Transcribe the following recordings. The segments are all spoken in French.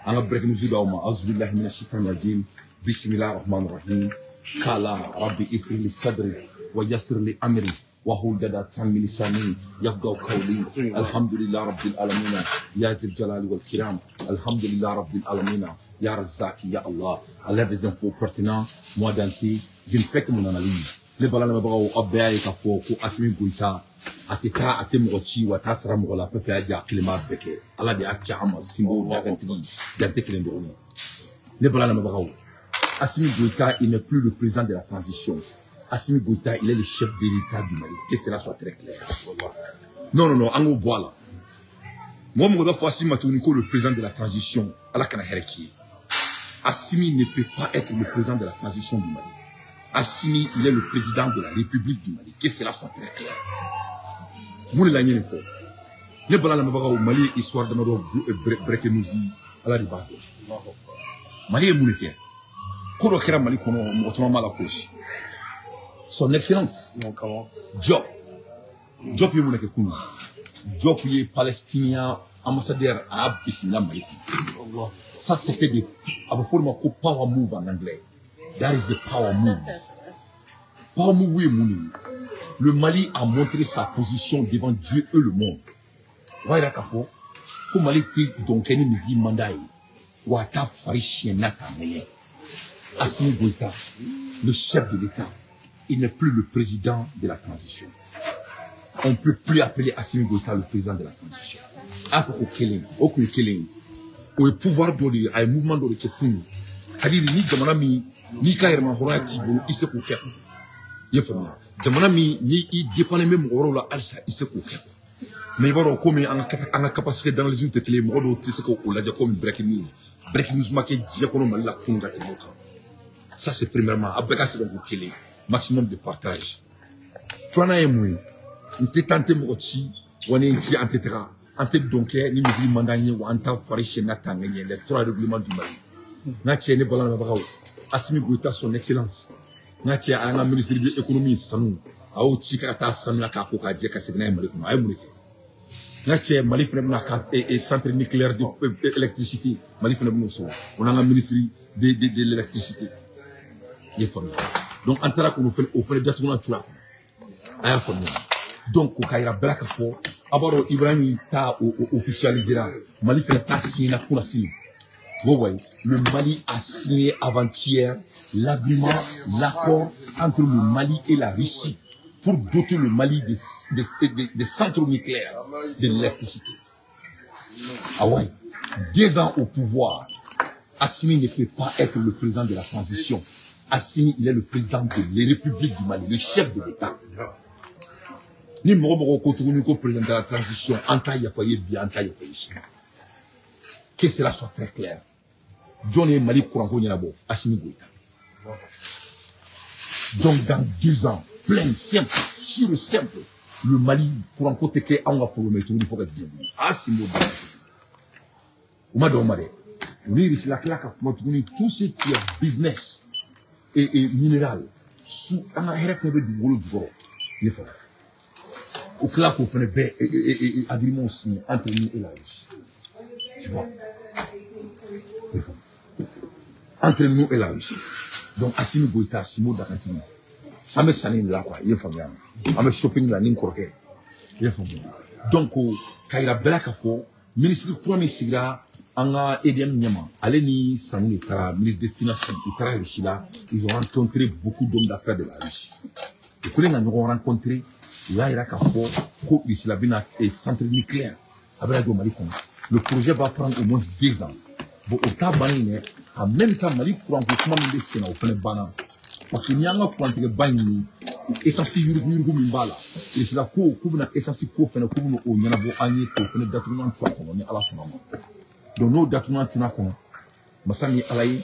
أنا بريك نزيد أو ما أعوذ بالله من الشيطان الرجيم بسم الله الرحمن الرحيم قال ربي اغفر لي صدري ويسر لي أمري وهدى من لساني يفقهوا قولي الحمد لله رب العالمين يا ذي الجلال والكرام الحمد لله رب العالمين يا رزاق يا الله à l'aide des infos pertinents moi d'anti je ne fais que mon analyse les balans me bago abaya ka fo ko Assimi Goïta ateka atemoti wata sara mo la fe fe ja klima beke ala de acha ama simbo dagantigi dante klendo ni les balans me bago Assimi Goïta il n'est plus le président de la transition. Assimi Goïta il est le chef de l'État du Mali que cela soit très clair. Non ango boala moi mo do fo Assimi Matuniko le président de la transition ala kana hereki. Assimi ne peut pas être le président de la transition du Mali. Assimi, il est le président de la République du Mali. Que cela soit très clair. Mouni la nyene fo. Ne bala la mabaga au Mali histoire de mado brekenouzi ala ribado. Mali est mouni ke. Koro kera Mali kono otoma mala koshi. Son excellence. Diop. Diop est mouni ke kunu. Diop est palestinien ambassadeur à Abyssinie Mali. Ça c'était des power move en anglais. That is the power move. Power move, oui, le Mali a montré sa position devant Dieu et le monde. Waïra Kafo, pour Mali qui donc est mis mandat, Wata Farishienata Mele. Assimi Goïta, le chef de l'État, il n'est plus le président de la transition. On ne peut plus appeler Assimi Goïta le président de la transition. Afoko Keleng, Oku Keleng, au pouvoir d'Oli, à un mouvement d'Oli Kekunu. C'est-à-dire, ni jamana mi, ni carrément horati, il se coupe. Il faut bien. Jamana mi, ni il dépend même au la alsa, il se coupe. Mais il va comme en a capacité d'analyser toutes les mots de ce qu'on a dit comme breaking news. Breaking news marqué diacono la kunga de moka. Ça c'est premièrement. Après ça, c'est le maximum de partage. Flana et moi, on te tente mochi, on est ici en tétra. En tête donc, ni nous mandani ou en tant fariché n'attendait les trois règlements du Mali. Natia ne balana bago Assimi Goïta son excellence Natia a un ministre de l'économie sanu a o chika ta sanu ka ko ka je ka segna Mali ko ay Mali Natia Mali fena ka et centre nucléaire d'électricité Mali fena mo so on a un ministre de l'électricité il faut donc antara ko o fait datuna tura ay faut donc ko kayra blaka fo abaro Ibrahim ta officialisera Mali fena ta sina kuna sina. Le Mali a signé avant-hier l'agrément, l'accord entre le Mali et la Russie pour doter le Mali des centres nucléaires de l'électricité. Ah ouais, 2 ans au pouvoir, Assimi ne peut pas être le président de la transition. Assimi, il est le président de la République du Mali, le chef de l'État. Ni Moro Kotouniko, président de la transition, Anta Yafaye bien, Anta Yafaye. Que cela soit très clair. John et Mali Kouranko Nyabo, Assimi Goïta. Donc dans 2 ans, plein, simple, sur le simple, le Mali Kouranko Teke Anga pour le mettre, il faut que Dieu. Assimi Goïta. Oumado Omade. On est la claque pour tout ce qui est business et minéral. Sous un RF du boulot du gros. Il faut. Au claque, on fait et agrément aussi entre nous et la Russie. Tu vois. Il faut. Entre nous et la Russie. Donc, Assimi Goïta, Simo Dakantini. Ame Sanin là, quoi, il faut bien. Ame shopping là, n'importe il faut bien. Donc, Kaira Belakafo, ministre du Premier Sigra, Anga Edem Nyama, Aleni Sanin Itara, ministre des Finances, Itara Richila, ils ont rencontré beaucoup d'hommes d'affaires de la Russie. Les collègues nous ont rencontré, là, il y a Kafo, Ko Islabina et centre nucléaire. Le projet va prendre au moins 2 ans. Bon, au tabac, en même temps, Mali courant pour comment me laisser au fond banane. Parce que n'y a pas de bain, essentiel yurgu mimbala. Et c'est la cour, couvre essentiel cour, fait le couvre au Yanabo Agné, pour faire d'atounement de on est à la somme. Donc, nos d'atoulement de Tunakon, Massami Alaï,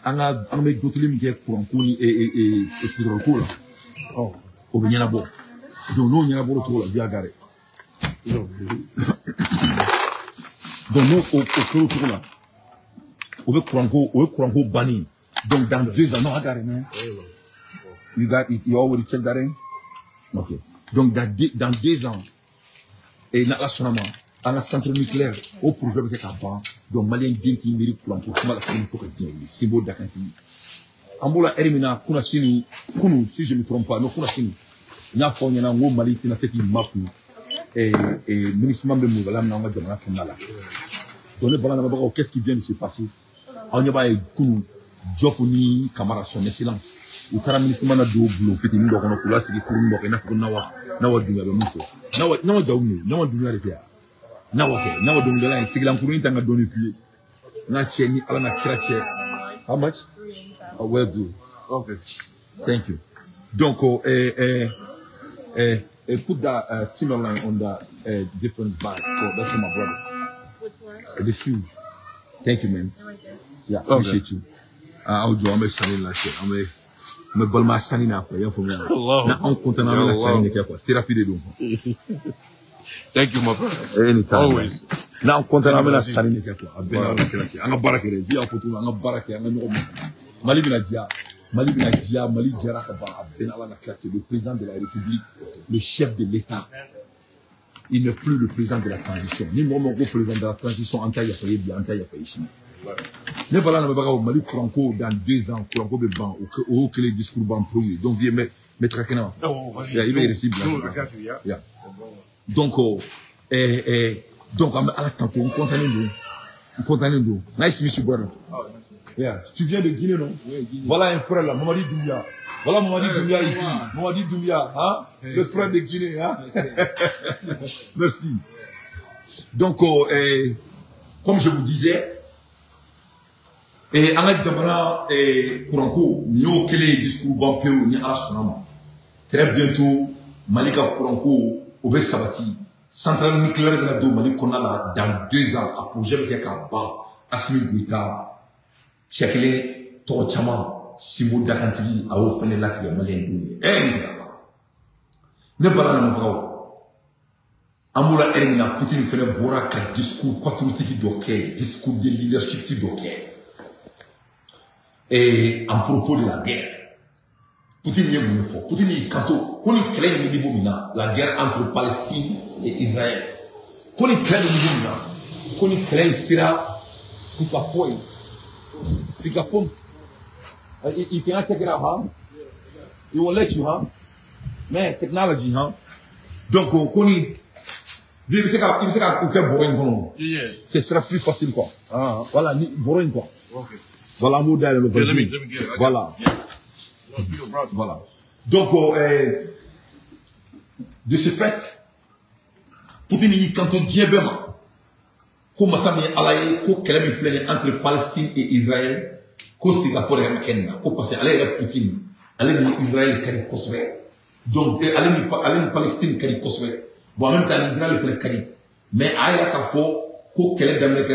Anga, Anga, Gotelim, pour un coup et pour le coup. Oh, au Yanabo. Donc, nous, Yanabo, le tour, la Biagare. Donc, nous, au tour là. Au Kourango Bani. Donc, dans 2 ans, non, regarde, man. You got it, you already checked that in? Okay. Donc, dans 2 ans, et na la sonama, un centre nucléaire au projet de Kaban, donc Malien Dinti Miri Plan pour comment la famille faut que Dieu, symbole d'Akanti. Ambola Erimina, Kunasini, Kunu, si je ne me trompe pas, non Kunasini. N'a pas y en a un Mali, n'a pas mapu et ministre de Mouvala, n'a pas de Manakana. Donc le balance, qu'est-ce qui vient de se passer? On y va et Kunu, Jopuni, Kamara, son excellence. Le cara ministre mana do bulo fiti ndo kono kula sigi kuru ndo kena fuko nawa dunya be muso nawa jawni nawa dunya rete nawa ke nawa dunya la sigi lan kuru intanga doni pied na cheni ala na kirache. How much? Oh, well do. Okay, thank you. Donc put that Timber line on the different bag. So that's for my brother. Which one? The shoes. Thank you, man. Yeah, appreciate you. I'll do. I'm selling like shit. Me balma sani na apa ya fomya na on konta na la sani ke quoi thérapie de dom. Thank you my brother. Anytime. Always. Na on konta na la sani ke quoi abena na classe anga barakere via photo anga barake anga no mali bina dia mali jara ka ba abena la classe le président de la République, le chef de l'État. Il n'est plus le président de la transition. Ni moi mon président de la transition en taille a bien en taille a ici. Ne voilà na baba Mali Franco dans 2 ans Franco be ban au que les discours ban premier donc viens mettre à Kenya. Il va réussir bien. Donc donc à la tantôt on content nous. Nice meet you brother. Yeah, tu viens de Guinée non? Voilà un frère là, Mamadi Doumbia. Voilà Mamadi Doumbia ici. Mamadi Doumbia, hein? Le frère de Guinée, hein? Merci. Donc comme je vous disais, et en fait, Kouranko, ni au kélé discours bampéo, ni à Sonama. Très bientôt, Malika Kouranko, Obe Sabati, centrale nucléaire de la Do, Malik Konala, dans 2 ans, à projet de Kaba, Asmi Gouita, Chekele, Tochama, Simou Dakanti, à Ofene Lati, Malien Douni. Ne balan Bravo. Amoula Erina, Poutine fait le Boraka, discours patriotique d'Oké, discours de leadership d'Oké. Et en propos de la guerre, Poutine y est venu fort. Poutine y est canto. Qu'on y crée le niveau maintenant, la guerre entre Palestine et Israël. Qu'on y crée le niveau maintenant, qu'on y crée sera Sikafoy. Sikafon. You cannot take it out, huh? It will let you, huh? Man, technology, huh? Donc, qu'on y. Il sait qu'à Boring, ce sera plus facile, quoi. Voilà, Boring, quoi. Okay. Voilà, un modèle, le voisin. Voilà. Voilà. Donc, de ce fait, Poutine, quand on dit bien, comment ça m'est allé, qu'elle a fait entre Palestine et Israël, qu'au c'est la forêt américaine, qu'au passé, allez, Poutine, allez, Israël, Kari Kosové. Donc, allez, Palestine, Kari Kosové. Bon, en même temps, Israël fait le Kari. Mais, aïe, la qu'elle est d'Amérique,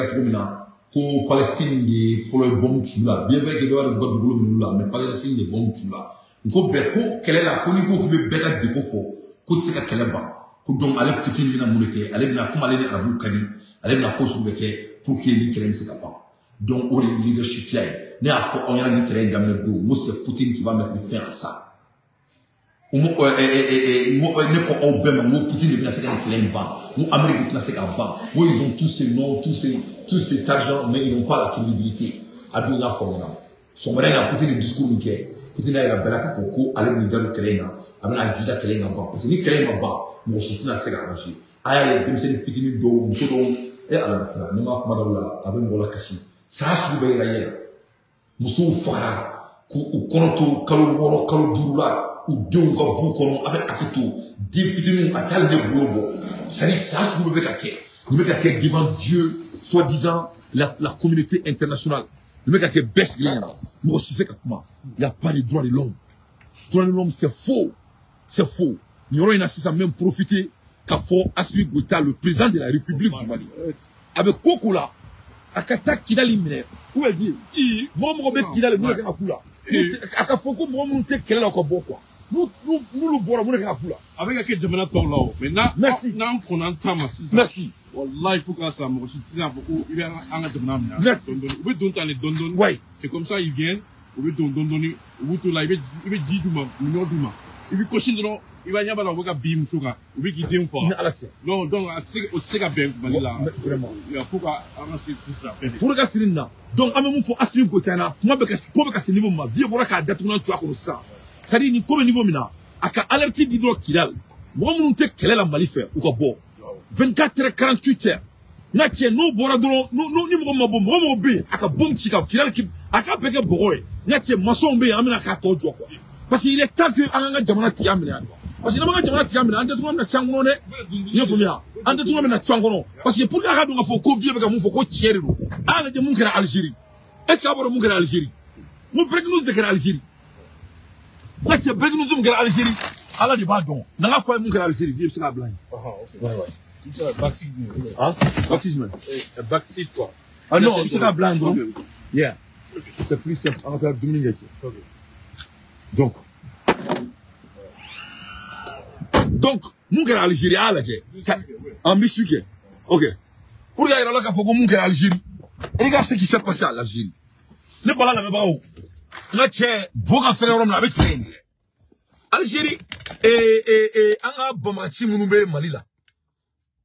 ko Palestine de folo bomb chula bien vrai que de war god bulu la mais Palestine de bomb chula ko be ko kele la ko ni ko be beta de fofo ko tsika kele ba ko donc ale Poutine bina muleke ale bina kuma ale ni arabu kadi ale bina ko su beke pour que ni kele se pas donc au leadership tiai ne a fo on yana ni kele damel do mo c'est Poutine qui va mettre fin à ça mo ne ko on be mo Poutine bina se kele ba mo Amérique bina se ka ba où ils ont tous ces noms tout cet argent, mais ils n'ont pas la crédibilité. Adouya Formana. Son mari a Poutine le discours Mickey. Poutine a la belle Foucault, allez nous dire le Kéléna. Abena déjà Kéléna bas. Parce que ni Kéléna bas, moi je suis là, c'est arrangé. Aïe, même si les fitini d'eau, nous sommes et à la fin, ne m'a pas madame avec Mola Kashi. Ça a soulevé la yéla. Nous sommes Fara, ou Konoto, Kaloworo, Kalodurula, ou Dionga Boukono, avec Akito, des fitini à Kal de Globo. Ça dit, ça a soulevé la quai. Nous mettons la quai devant Dieu. Soi-disant la communauté internationale. Le mec qui est baisse rien. Nous aussi c'est comment. Il n'y a pas de droits de l'homme. Droits de l'homme c'est faux. C'est faux. Nous aurons une assise à même profiter qu'a fait Assimi Goïta, le président de la République du Mali. Avec Kokoula, à Kata Kidali Miner. Où est dit? Moi, mon bec Kidali Miner Kula. À Kafoko, moi, mon bec Kidali encore bon quoi. Nous le bois, mon Kula. Avec quel jamono ton là. Maintenant, merci. Merci. Wallah, il faut que ça me retire un peu. Il y a un jamono. Merci. Vous donnez un don. Oui. C'est comme ça, ils viennent. Vous donnez. Vous tout là, il veut 10 douma, millions douma. Il veut cocher dedans. il va y avoir un bim souka, oui qui dit fort. Non, donc au sega ben malila. Vraiment. Il faut qu'on avance plus ça. Pour regarder Sirina. Donc amemu fo asimi ko tana. Moi be ka niveau ma. Bien bora ka datu na tu ko ça. Ça dit ni comme niveau mina. Aka alerte d'hydro kilal. Moi mun te kele la Mali faire ou ko bo. 24 heures 48 heures. Na tie no bora dron no ni mo be aka bom chika kilal ki aka peke boy. Na tie mason be amina ka tojo quoi. Parce qu'il est temps que anga jamana ti amina. Parce que n'amanga jamana ti amina ande tout na changono ne. Yefumia. Ande tout na changono. Parce que pour ka do nga fo ko vie be ka mu fo ko tiere do. Ala de mun kera Algérie. Est-ce que aboro mun kera Algérie? Mu break news de kera Algérie. Na tie break news mun kera Algérie. Ala di ba don. Na nga fo mun kera Algérie, vie se ka blanc. Ouais. C'est un backseat. Hein? Backseat man. Backseat quoi. Ah non, c'est ka blanc donc. Yeah. C'est plus simple en faire dominer ici. Donc, mon gars Algérie à la j'ai. En Misuke. Ok. Pour gars là, faut que mon gars Algérie. Regarde ce qui s'est passé à l'Algérie. Ne parle pas là, où. Là, tiens, beaucoup faire un homme avec train. Algérie anga bomati munube Malila.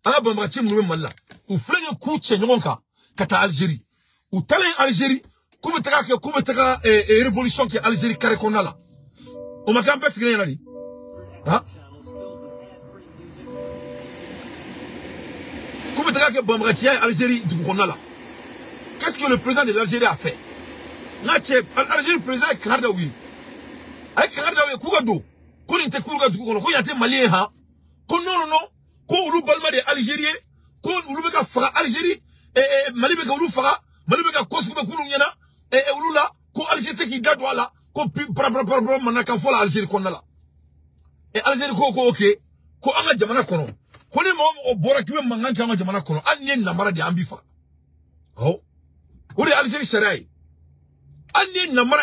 Anga bomati munube Malila. Ou flingue coup tien ngonka kata Algérie. Ou talent Algérie. Comme taka révolution qui Algérie carré qu'on a là. On m'a quand même ce qu'il y a là. Hein? Comme taka que bombardier Algérie du qu'on a là. Qu'est-ce que le président de l'Algérie a fait? Là, Algérie, le président est Kanadaoui. Avec Kanadaoui, Kougado. Qu'on était Kougado, qu'on y a été malien, hein? Qu'on non, qu'on ou balma des Algériens, qu'on ou beka fara Algérie, et Malibeka ou fara, Malibeka Kosuba Koulounyana, et Oulula, qu'on Algérie qui date là, qu'on pu manaka fola Algérie qu'on a là. Et Algérie ko ok, qu'on a jamana kono. Qu'on est mort au Borakime mangan kama jamana kono, anyen namara de ambifa. Oh. Ou de Algérie serai. Anyen namara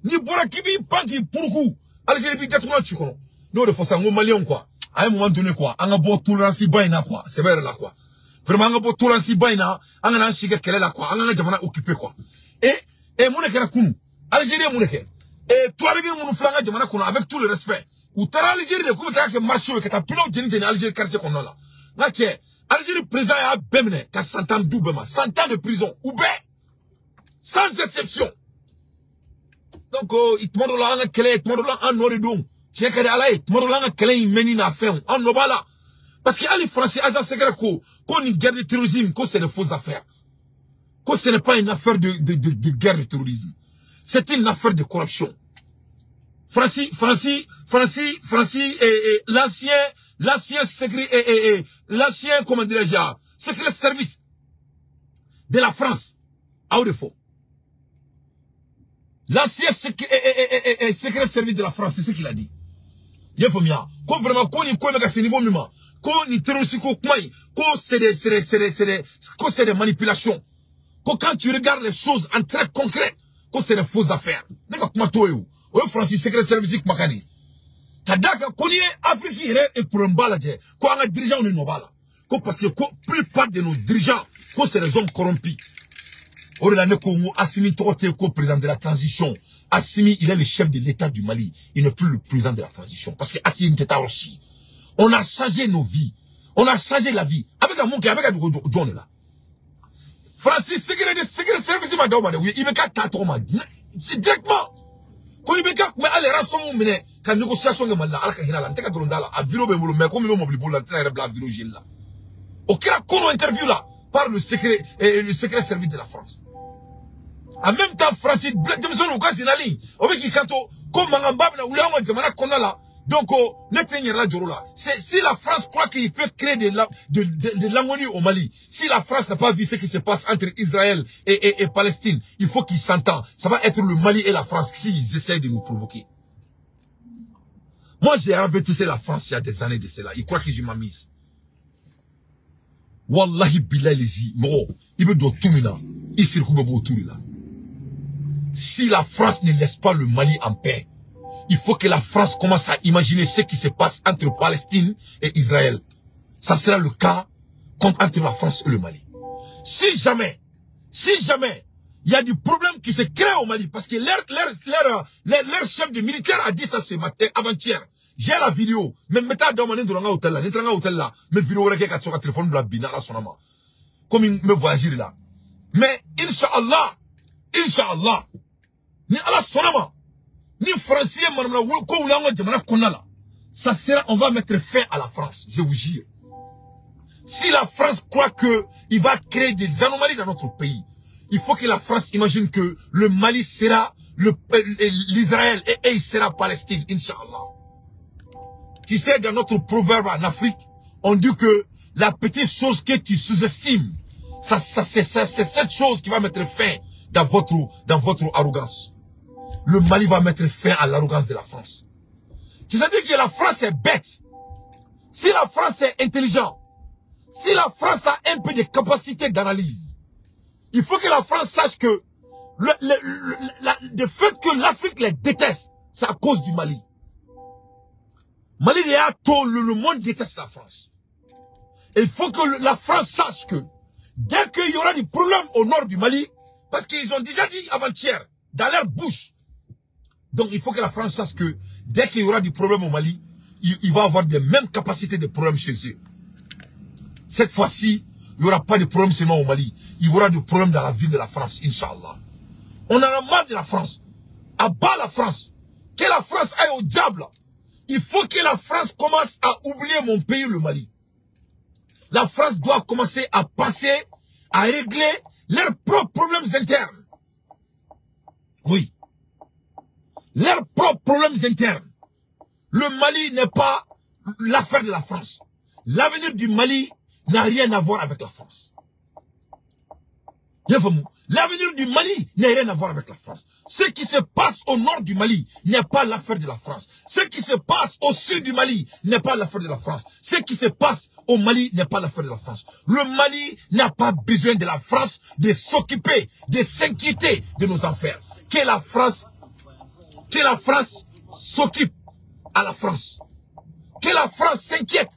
ni Borakibi panki pourku. Algérie bi datuna chikono. Non de fossa ngo malien quoi. À un moment donné quoi, anga bo tolerance baina quoi. C'est vrai là quoi. Vraiment anga bo tolerance baina, anga na shiga kele là quoi. Anga na jamana occupé quoi. Et mon ekera kunu. Algérie mon ekera. Et toi rege mon flanga jamana kono avec tout le respect. Ou tara Algérie de comme ta que marche que ta pino jeni Algérie quartier kono là. Na tie Algérie président a bemne ka 100 ans doublement, 100 ans de prison ou ben sans exception. Donc il te montre là un clé, il te montre là un noridon. Tiens que là il te montre là un clé il mène à faire en nobala. Parce que les Français agent secret qu'on une guerre de terrorisme, que c'est de fausses affaires. Que ce n'est pas une affaire de guerre de terrorisme. C'est une affaire de corruption. Francis, l'ancien secret, l'ancien, comment dirais-je, secret service de la France, à haut de faux. L'ancien secret service de la France, c'est ce qu'il a dit. Il faut bien. Quand vraiment, quand il connaît à ce niveau même, quand il terroriste, quand c'est des manipulations, quand tu regardes les choses en très concret, quand c'est des fausses affaires. N'est-ce pas toi ou Francis secret service makani. Kadaka koni Afrique est pour un baladje. Quand un dirigeant on est nobala. Parce que la plupart de nos dirigeants, quand c'est des hommes corrompus. Assimi Torote est président de la transition. Assimi, il est le chef de l'État du Mali. Il n'est plus le président de la transition. Parce que Assimi était aussi. On a changé nos vies. On a changé la vie. Avec un monde avec un John là. Francis, secret service, il me casse directement. Quand il me casse, mais allez, rançon, mais quand négociation de Malala, à Vilo, mais comme il m'a dit, la Vilo, là. Aucun interview là, par le secret service de la France. En même temps, Francis, Jameson, au cas de la ligne, comme Mangambab, ou là, on là. Donc, si la France croit qu'il peut créer de l'harmonie au Mali, si la France n'a pas vu ce qui se passe entre Israël et Palestine, il faut qu'ils s'entendent. Ça va être le Mali et la France s'ils essayent de nous provoquer. Moi, j'ai avertissé la France il y a des années de cela. Il croit que je m'amise. Wallahi billah les il veut tout mina. Il s'est recouvert là. Si la France ne laisse pas le Mali en paix, il faut que la France commence à imaginer ce qui se passe entre Palestine et Israël. Ça sera le cas entre la France et le Mali. Si jamais, il y a du problème qui se crée au Mali, parce que leur chef de militaire a dit ça ce matin, avant-hier. J'ai la vidéo. Même mettez dans mon hôtel là, mes vidéos qui sur le téléphone de la bina là sonama. Comme me voyager là. Mais Inch'Allah, ni Allah sonama, ni français madame la ko ulanga jamana konala. Ça sera, on va mettre fin à la France, je vous jure. Si la France croit que il va créer des anomalies dans notre pays, il faut que la France imagine que le Mali sera l'Israël et il sera Palestine, Inch'Allah. Tu sais, dans notre proverbe en Afrique, on dit que la petite chose que tu sous-estimes, c'est cette chose qui va mettre fin dans votre arrogance. Le Mali va mettre fin à l'arrogance de la France. C'est-à-dire que la France est bête. Si la France est intelligente, si la France a un peu de capacité d'analyse, il faut que la France sache que le fait que l'Afrique les déteste, c'est à cause du Mali. Mali le monde déteste la France. Et il faut que la France sache que dès qu'il y aura des problèmes au nord du Mali, parce qu'ils ont déjà dit avant-hier, dans leur bouche. Donc il faut que la France sache que dès qu'il y aura des problèmes au Mali, il va avoir les mêmes capacités de problèmes chez eux. Cette fois-ci, il n'y aura pas de problème seulement au Mali. Il y aura des problèmes dans la ville de la France, Inch'Allah. On en a marre de la France. Abat la France. Que la France aille au diable. Il faut que la France commence à oublier mon pays, le Mali. La France doit commencer à penser, à régler leurs propres problèmes internes. Oui. Leurs propres problèmes internes. Le Mali n'est pas l'affaire de la France. L'avenir du Mali n'a rien à voir avec la France. L'avenir du Mali n'a rien à voir avec la France. Ce qui se passe au nord du Mali n'est pas l'affaire de la France. Ce qui se passe au sud du Mali n'est pas l'affaire de la France. Ce qui se passe au Mali n'est pas l'affaire de la France. Le Mali n'a pas besoin de la France de s'occuper, de s'inquiéter de nos affaires. Que la France s'occupe à la France. Que la France s'inquiète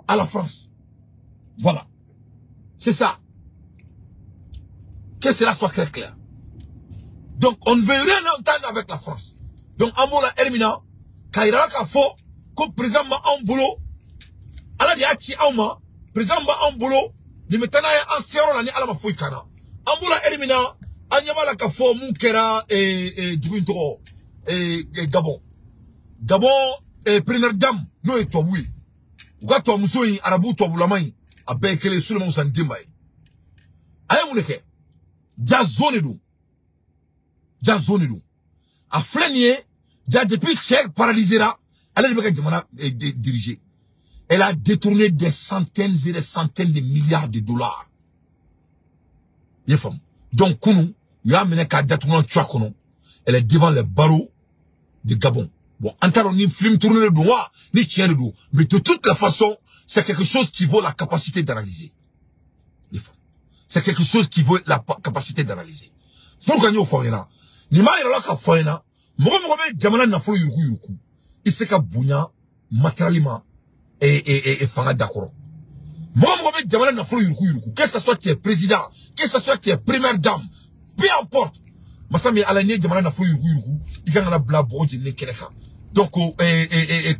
à la France. Voilà. C'est ça. Que cela soit très clair. Donc, on ne veut rien entendre avec la France. Donc, Ambola Hermina, Kaira Kafo, comme président en boulot, ala di achi auma, président en boulot, ni metana en sero la ni ala mafui kana. Ambola Hermina, anyamala Kafo, Moukera et Djouinto, et Gabon. Gabon, et première dame, no et toi, oui. Ougato Moussoui, Arabou, toi, Boulamay, a Bekele, Suleman Sandimay. Ayamouleke. Ja zone dou. A flanier, ja depuis Tchèque paralysé là, elle a dirigé. Elle a détourné des centaines et des centaines de milliards de dollars. Donc, Kounou, il a mené qu'à détourner Tchouakono. Elle est devant les barreaux de Gabon. Bon, en ni film tourner le doigt, ni tient le dos. Mais de toute la façon, c'est quelque chose qui vaut la capacité d'analyser. C'est quelque chose qui vaut la capacité d'analyser. Pour gagner au foyena, ni ma ira la ka foyena, mo jamana na fo yuku. Iseka bunya matériellement et fanga d'accord. Mo jamana na fo yuku. Que ce soit tu es président, que ce soit tu es première dame, peu importe. Masami alani jamana na fo yuku. Ikanga bla boji ne keleka. Donc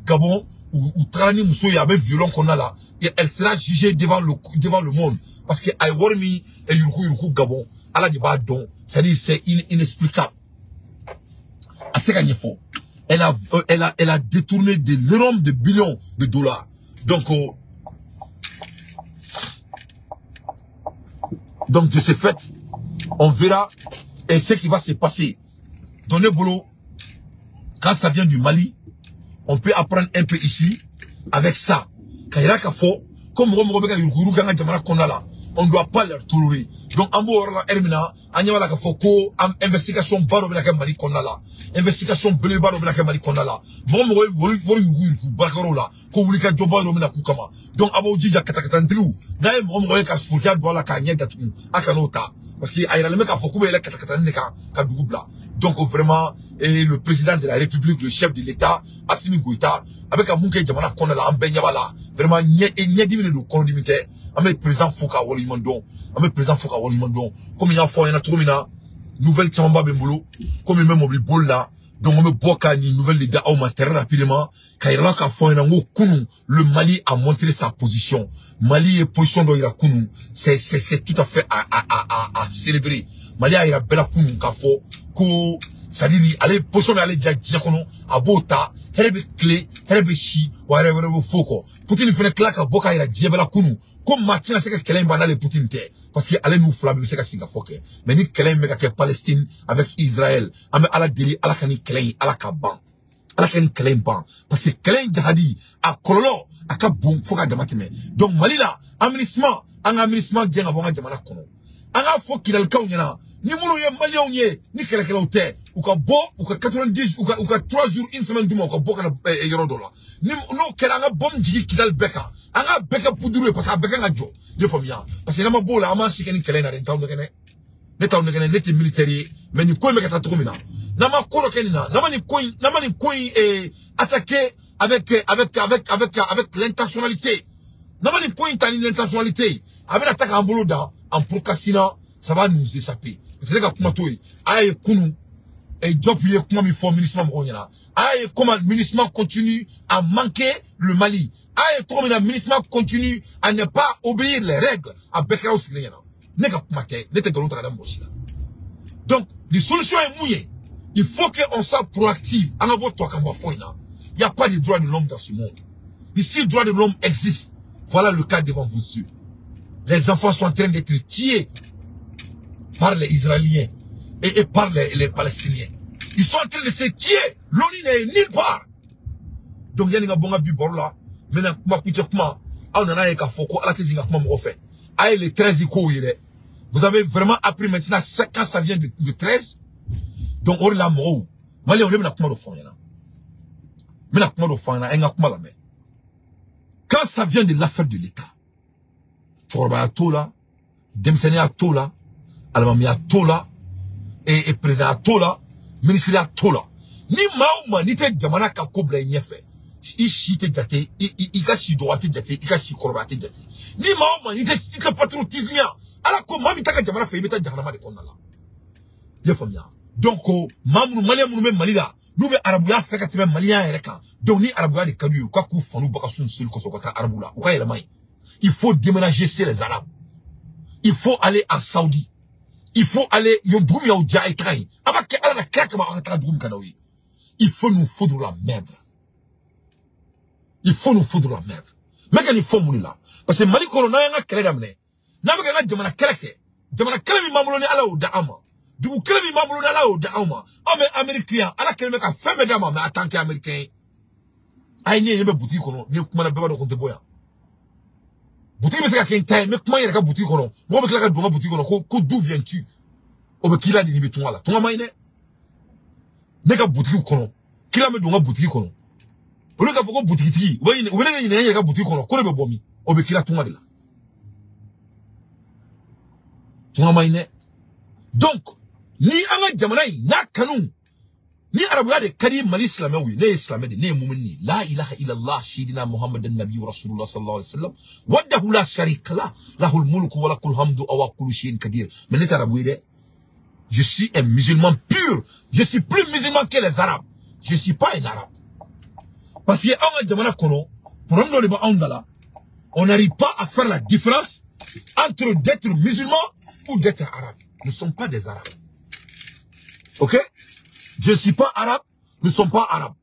Gabon ou Trani Mousso avec violon qu'on a là, et elle sera jugée devant le monde. Parce que Aïwarmi et Yuruku Gabon, à la débat don, c'est-à-dire c'est inexplicable. À ce qu'elle font, elle a détourné l'énorme de billions de dollars. Donc de ce fait, on verra et ce qui va se passer. Dans le boulot, quand ça vient du Mali, on peut apprendre un peu ici avec ça. Quand il y a comme on ne doit pas leur tolérer. Donc, en gros, Hermina, Anyamala Foko, investigation baro benaka Mali Konala, investigation blé baro benaka Mali Konala. Momo Bakarola, Koulika Joba Romina Kukama. Donc, Abo Jija Katakatandriou, Naïm Momo Kasfouka doit la Kanya Datou, Akanota. Parce qu'il y a le mec à Foko et la Katakataneka, Kadoubla. Donc, vraiment, et le président de la République, le chef de l'État, Assimi Goïta, avec un mouké Jamana Konala, en Benyabala, vraiment, n'y a 10 minutes de condimité. Ame président Fouka Walimandon, comme il y a fait un nouvelle Tchamba Bembolo, comme il même oublie Bolla, Donc on me boit une nouvelle leader très rapidement. Kairala ka fond kunu, le Mali a montré sa position. Mali est position dans ira kunu. C'est tout à fait à célébrer. Mali a ira bela kunu ka fo ko c'est-à-dire aller position d'aller dia kono abota herbe clé herbe chi whatever foko. Poutine fait claque à boka ira dia bela kunu. Comme Martina c'est que Kelen banale Poutine te parce que allez nous flammer c'est que Singapour mais ni Kelen mega que Palestine avec Israël ame ala deli ala kani Kelen ala kaban ala kani Kelen ban parce que Kelen jihadi a kololo aka bon foka damatime donc Mali là administration bien avant jamana kono anga fo kilal kawnyana ni mulu ye Malion ye ni kala te ou ka bo ou ka 90 ou ka 3 jours une semaine du mois ou ka bo kana euro dollar ni no kala anga bom jigi kidal beka anga beka poudre parce que beka nga jo je famia parce que na ma bola ama sikeni kala na rentaw ngene netaw ngene neti militaire mais ni ko me kata to mina na ma kolo kenina na ma ni coin attaquer avec l'intentionnalité na ma ni coin tani l'intentionnalité avec attaque en boloda en procrastinant ça va nous échapper c'est là que toi aïe kunu et job y comment il faut ministre mongona aïe comment le ministre continue à manquer le Mali aïe comment le ministre continue à ne pas obéir les règles à Bekra aussi n'est qu'à mater n'était que l'autre donc les solutions est mouillées il faut qu'on soit proactif en avoir toi quand il n'y a pas de droits de l'homme dans ce monde ici le droit de l'homme existe voilà le cas devant vous yeux les enfants sont en train d'être tués par les Israéliens et par les Palestiniens. Ils sont en train de se tuer. L'ONU n'est nulle part. Donc, il y a des gens qui sont là. Maintenant, les 13 vous avez vraiment appris maintenant quand ça vient de 13. Donc, on l'a mort. On quand ça vient de l'affaire de l'État, Chorba Tola, Demsene Tola, Almamia Tola, et président Tola, ministre Tola. Ni mauma ni te jamana ka kobla nyefe. Ishi te jate, ikashi droite jate, ikashi korobate jate. Ni mauma ni te patriotisme. Ala ko mami taka jamana fe beta jahanama de konnala. Ye famia. Donc mamunu malia munu me malila. Nous arabu ya feka tebe malia ereka. Donc ni arabu ya de kadu ka ku fanu bakasun sul ko sokata arabula. Ou ka yelamai. Il faut déménager chez les Arabes. Il faut aller à Saoudi. Il faut aller il faut nous foutre la merde. Il faut nous foutre la merde. Mais qu'il faut mourir là. Parce que Mali Corona n'a qu'à l'amener. N'a pas qu'à jamana keleke. Jamana kelemi mamuloni ala ou da'ama. Du kelemi mamuloni ala ou da'ama. Oh mais américain, ala kelemi ka femme d'ama mais attends qu'américain. Aïe ni yebe boutique kono ni kumana beba do konte boya. Boutique mais c'est qu'un time mais comment il y a ka boutique kono. Moi me klaka donga boutique kono ko d'où viens-tu? Obe kila ni nibi tunga la. Tunga maine. Neka boutique kono. Kila me donga boutique kono. Ole ka foko boutique ti. Obe ne ni yeka boutique kono. Ko be bomi. Obe kila tunga de la. Tunga maine. Donc ni anga jamanai na kanu. Ni arabu ya de kadi Mali islamawi ne islamade ne mu'mini la ilaha illallah shidina muhammadan nabiyyu rasulullah sallallahu alaihi wasallam wahdahu la sharika la lahul mulku wa lakul hamdu wa kullu shay'in qadir. Mais les arabes de je suis un musulman pur, je suis plus musulman que les arabes. Je suis pas un arabe. Parce que en jamana kono pour nous le ba on n'arrive pas à faire la différence entre d'être musulman ou d'être arabe. Nous ne sommes pas des arabes. OK? Je ne suis pas arabe, nous ne sommes pas arabes.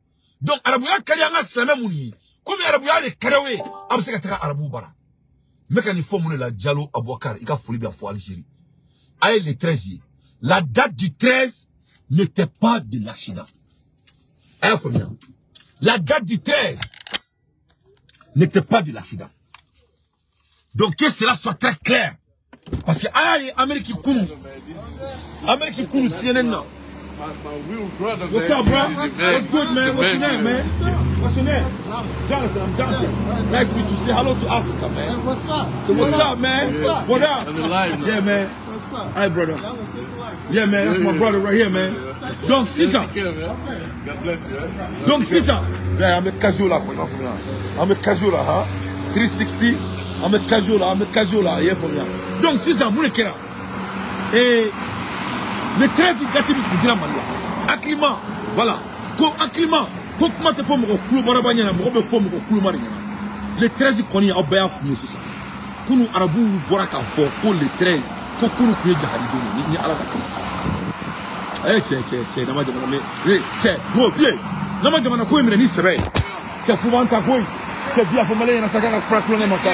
Donc, arabouya karianga slame mouni. Comme arabouya le karawe, abseka taka arabou bara. Mais quand il faut mouni la Diallo Abouakar, il a folie bien pour Algérie. Aïe le 13, la date du 13 n'était pas de l'accident. Aïe faut bien. La date du 13 n'était pas de l'accident. Donc que cela soit très clair. Parce que aïe, Amérique Kourou, CNN non. What's up, bro? What's good, man? What's your name, man? What's your name? Jonathan, I'm Jonathan. Nice to meet you. Say hello to Africa, man. Hey, what's up? So what's up, man? What's up? What up? Yeah, man. What's up? Hi, brother. Yeah, man. That's my brother right here, man. Donc, c'est ça. God bless you. Donc, c'est ça. Yeah, I'm a casual là. I'm a casual là, huh? 360. I'm a casual là. Yeah, for me. Donc, c'est ça, mon équerre. Et le 13 il gâte du Malia. Acclimat, voilà. ko akilima ko kuma te fo mo ko kulo bara banya na mo be fo mo ko kulo mari na le 13 koni a ba ya kunye sisa kunu arabu bora ka fo ko le 13 ko kunu ku jahari do ni ala ka kama che na ma jamana me che mo vie na ma jamana ko mi ni sere che fu vanta ko che via fo male na saka ka prakulo ne masa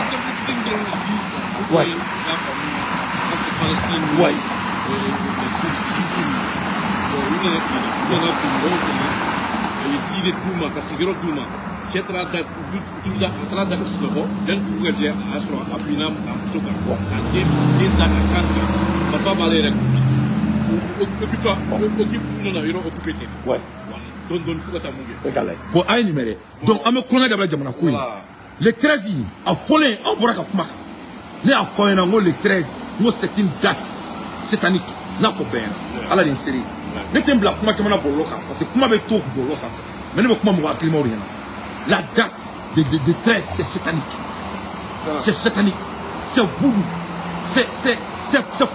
ouais Palestine ouais les 13 a volé en Boraka Kumaka. Les a volé les 13. C'est une date satanique. N'a pas bien. À la série. Les thèmes blancs, comment tu m'as boloka. Parce que comment tu m'as boloka. Mais ne comment moi climat rien. La date de 13, c'est satanique. C'est satanique. C'est voodoo. C'est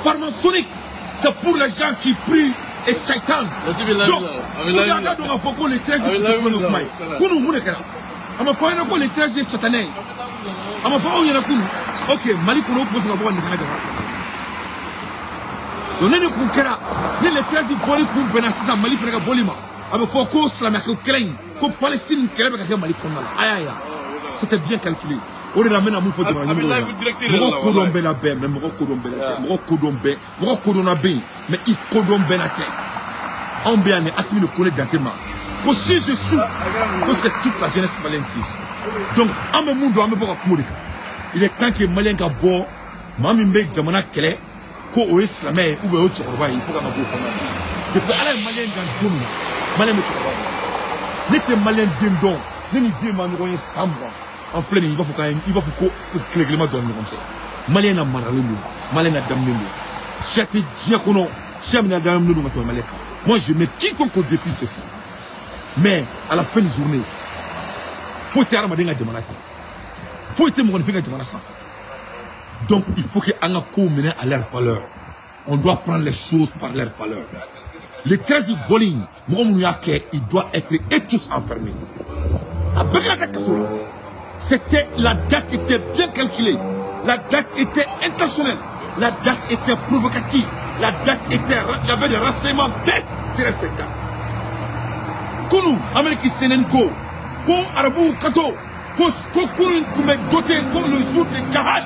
pharmaçonnique. C'est pour les gens qui prient et Satan. Donc, regardez donc à Foko les 13 ama fa yana ko le 13 satanay ama fa o yana kunu ok mali ko ko fa bo ni kana jama donc ne ko kera ni le 13 boli ko bena sisa mali fa ka bolima ama fa ko islam ko kelen ko palestine kele ka mali ko na aya c'était bien calculé on est ramena mu fo jama ni mo ko don bela be mais mo ko don bela mo ko don be mo ko don be mais il ko don bela te on bien assimile ko le dantema. Que si je suis, que c'est toute la jeunesse malienne qui est. Donc, à mon monde, il est temps que les Maliens soient bons, Mami Mbek Jamana Kele, qu'au Islam, ou au Tchorba, il faut qu'on ait beaucoup. Depuis les Maliens dans le monde, Maliens ne les Maliens d'Indon, les Maliens Sambra, en plein, il va faut que les Glémats donnent le conseil. Maliens n'a maralé, Maliens n'a damné. Chaque diacono, chaque n'a damné, moi je mets quiconque au défi, c'est ça. Mais à la fin de la journée, il faut être armé dans la Jamana. Il faut être armé dans la Jamana. Donc il faut que les mène à leur valeur. On doit prendre les choses par leur valeur. Les 13 bowling, ils doivent être et tous enfermés. C'était la date était bien calculée. La date était intentionnelle. La date était provocative. La date était, il y avait des renseignements bêtes derrière cette date. Kunu, Amérique Sénenko, Ko Arabou Kato, Ko Kunu Kume doté comme le jour de Djahad.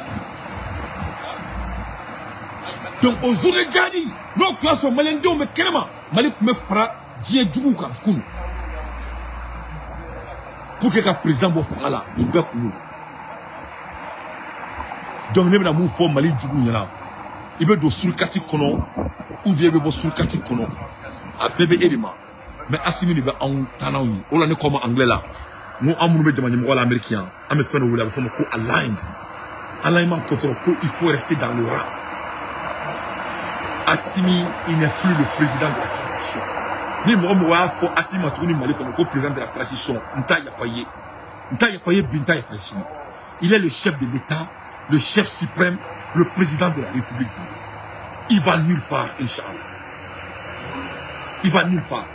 Donc au jour de Djahadi, nos classes sont malins mais carrément, Malik me fera Djé Djougou Kunu. Pour que le président Bofala, il be Kunu. Donc nous avons fait Malik Djougou Yana. Il veut do surkati kono, ou vient de surkati kono, à bébé Edima. Mais Assimi ne va en tanaoui. On est comme anglais là. Nous avons fait des gens américains. On a fait des gens qui alignent. Alignement contre il faut rester dans le rang. Assimi, il n'est plus le président de la transition. Ni moi, faut Assimi Matouni Mali comme le président de la transition. Il est le chef de l'État, le chef suprême, le président de la République. Il va nulle part, Inch'Allah. Il va nulle part.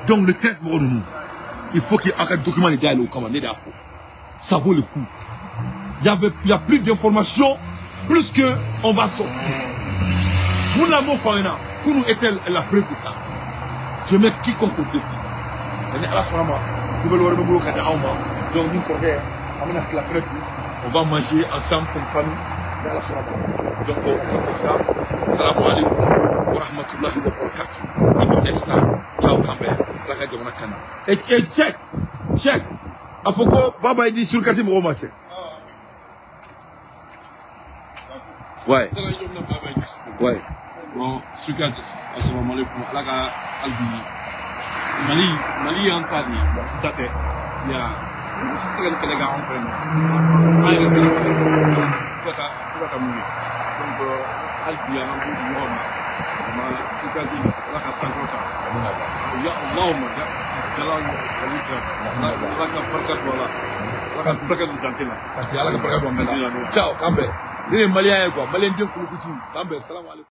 Donc le 13 de nous, il faut qu'il y ait un document légal au commandé d'info. Ça vaut le coup. Il y a plus d'informations, plus que on va sortir. Nous n'avons pas rien. Pour nous était la preuve de ça. Je mets quiconque au défi. Donc nous on va manger ensemble comme famille. Donc comme ça, salam alaikum wa rahmatullahi wa barakatuh. Et tout instant, ciao Kambé, la gagne de mon canal. Et check. Afoko, Baba dit sur le quartier mon match. Ouais. Bon, sur le quartier, assalamu alaikum, la gagne Albi. Mali en tani, c'est à terre. Il y a c'est ce que les gars ont fait. Donc, Albi a un peu de l'homme. C'est qu'à dire, là, qu'à 50 ans. Il y a l'homme, il y a l'homme, ciao, Kambé. Les Maliens, Malien de Kouloukou, Kambé, salam alaikum.